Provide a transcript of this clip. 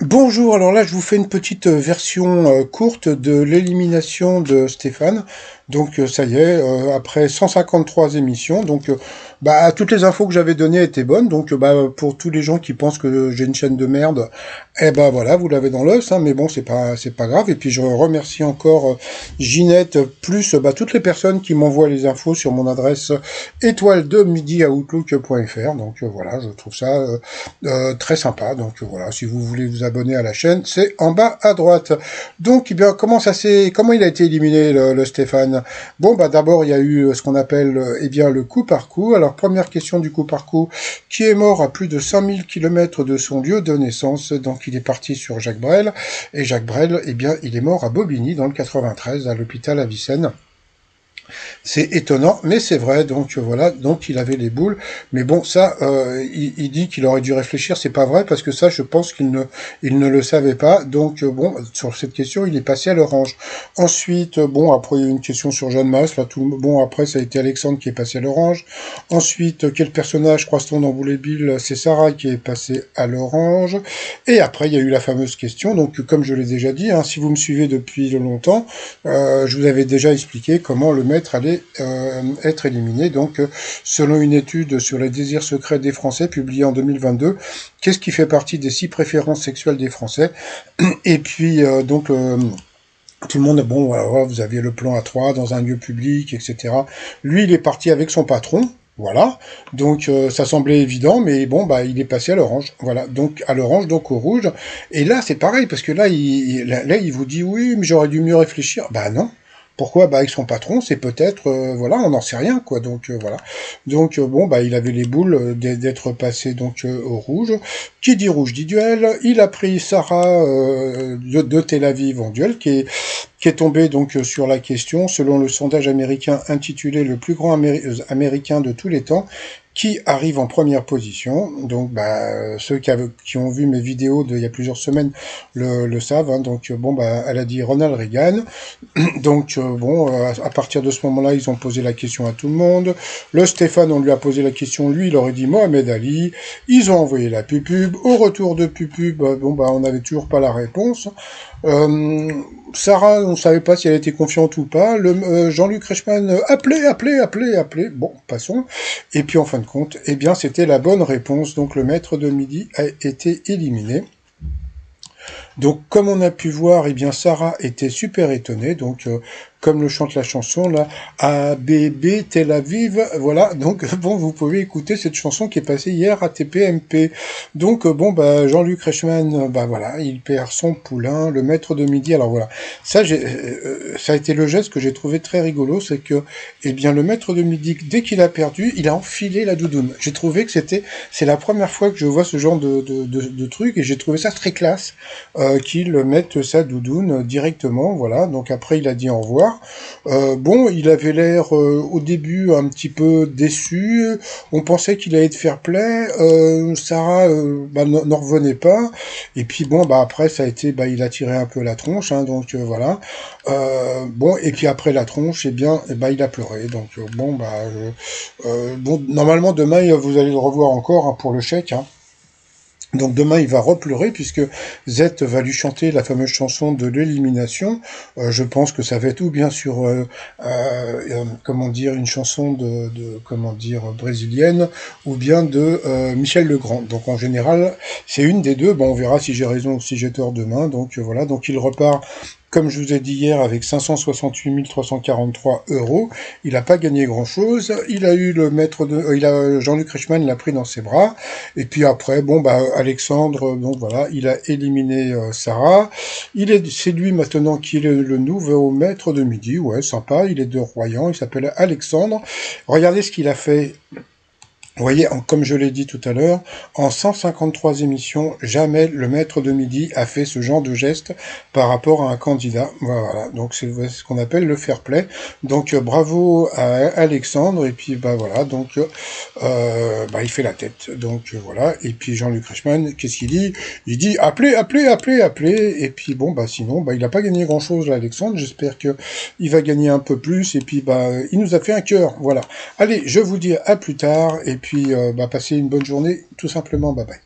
Bonjour, alors là je vous fais une petite version courte de l'élimination de Stéphane. Donc ça y est, après 153 émissions, bah toutes les infos que j'avais données étaient bonnes. Donc bah pour tous les gens qui pensent que j'ai une chaîne de merde, eh ben voilà, vous l'avez dans l'os, hein, mais bon c'est pas grave. Et puis je remercie encore Ginette plus bah toutes les personnes qui m'envoient les infos sur mon adresse étoile de midi à outlook.fr. Donc voilà, je trouve ça très sympa. Donc voilà, si vous voulez vous abonner à la chaîne, c'est en bas à droite. Donc, eh bien, comment il a été éliminé le Stéphane? Bon, bah d'abord il y a eu ce qu'on appelle, eh bien, le coup par coup. Alors première question du coup par coup, qui est mort à plus de 5000 kilomètres de son lieu de naissance. Donc il est parti sur Jacques Brel, et Jacques Brel, eh bien, il est mort à Bobigny dans le 93 à l'hôpital Avicenne. C'est étonnant, mais c'est vrai. Donc voilà, donc il avait les boules. Mais bon, ça, il dit qu'il aurait dû réfléchir. C'est pas vrai parce que ça, je pense qu'il ne le savait pas. Donc bon, sur cette question, il est passé à l'orange. Ensuite, bon, après il y a eu une question sur Jeanne Masse. Là, bon, après ça a été Alexandre qui est passé à l'orange. Ensuite, quel personnage croise-t-on dans Boulet Bill? C'est Sarah qui est passée à l'orange. Et après, il y a eu la fameuse question. Donc, comme je l'ai déjà dit, hein, si vous me suivez depuis longtemps, je vous avais déjà expliqué comment le maître allait être éliminé. Donc, selon une étude sur les désirs secrets des Français publiée en 2022, qu'est-ce qui fait partie des 6 préférences sexuelles des Français? Et puis, tout le monde, bon, voilà, vous aviez le plan A3 dans un lieu public, etc. Lui, il est parti avec son patron. Voilà, donc ça semblait évident, mais bon, bah il est passé à l'orange. Voilà, donc à l'orange, donc au rouge. Et là, c'est pareil, parce que là, il vous dit oui, mais j'aurais dû mieux réfléchir. Bah non. Pourquoi? Bah avec son patron, c'est peut-être, voilà, on n'en sait rien, quoi. Donc voilà. Donc bon, bah il avait les boules d'être passé donc au rouge. Qui dit rouge dit duel. Il a pris Sarah de Tel Aviv en duel, qui est tombé donc sur la question, selon le sondage américain intitulé Le plus grand américain de tous les temps, qui arrive en première position. Donc, bah, ceux qui ont vu mes vidéos d'il y a plusieurs semaines le savent. Hein. Donc, bon, bah, elle a dit Ronald Reagan. Donc, bon, à partir de ce moment-là, ils ont posé la question à tout le monde. Le Stéphane, on lui a posé la question. Lui, il aurait dit Mohamed Ali. Ils ont envoyé la pupub. Au retour de pupub, bon, bah, on n'avait toujours pas la réponse. Euh, Sarah, on savait pas si elle était confiante ou pas. Jean-Luc Reichmann, appelez. Bon, passons. Et puis en fin de compte, eh bien, c'était la bonne réponse. Donc le maître de midi a été éliminé. Donc, comme on a pu voir, eh bien, Sarah était super étonnée. Donc, comme le chante la chanson, là, ABB Tel Aviv, voilà. Donc, bon, vous pouvez écouter cette chanson qui est passée hier à TPMP. Donc, bon, bah, Jean-Luc Reichmann, bah, voilà, il perd son poulain, le maître de midi. Alors, voilà. Ça a été le geste que j'ai trouvé très rigolo, c'est que, eh bien, le maître de midi, dès qu'il a perdu, il a enfilé la doudoune. J'ai trouvé que c'est la première fois que je vois ce genre de truc, et j'ai trouvé ça très classe. Qu'il mette sa doudoune directement, voilà. Donc après, il a dit au revoir. Bon, il avait l'air au début un petit peu déçu. On pensait qu'il allait être fair-play. Sarah, bah, n'en revenait pas. Et puis bon, bah après, ça a été, bah, il a tiré un peu la tronche, hein, donc voilà. Bon, et puis après la tronche, bah, il a pleuré. Donc bon, bah, bon, normalement demain, vous allez le revoir encore hein, pour le chèque. Hein. Donc demain, il va repleurer puisque Z va lui chanter la fameuse chanson de l'élimination. Je pense que ça va être ou bien sur, comment dire, une chanson comment dire, brésilienne, ou bien de Michel Legrand. Donc en général, c'est une des deux. Bon, on verra si j'ai raison ou si j'ai tort demain. Donc voilà, donc il repart. Comme je vous ai dit hier, avec 568 343 euros, il n'a pas gagné grand-chose. Il a eu Jean-Luc Reichmann l'a pris dans ses bras. Et puis après, bon, bah, Alexandre, donc voilà, il a éliminé Sarah. C'est lui maintenant qui est le nouveau maître de midi. Ouais, sympa. Il est de Royan. Il s'appelle Alexandre. Regardez ce qu'il a fait. Vous voyez, comme je l'ai dit tout à l'heure, en 153 émissions, jamais le maître de midi a fait ce genre de geste par rapport à un candidat. Voilà, donc c'est ce qu'on appelle le fair play. Donc bravo à Alexandre, et puis bah voilà, donc bah, il fait la tête. Donc voilà, et puis Jean-Luc Reichmann, qu'est-ce qu'il dit? Il dit appelez, et puis bon bah sinon, bah il n'a pas gagné grand-chose là, Alexandre. J'espère que il va gagner un peu plus, et puis bah il nous a fait un cœur. Voilà. Allez, je vous dis à plus tard, et puis bah, passez une bonne journée, tout simplement, bye bye.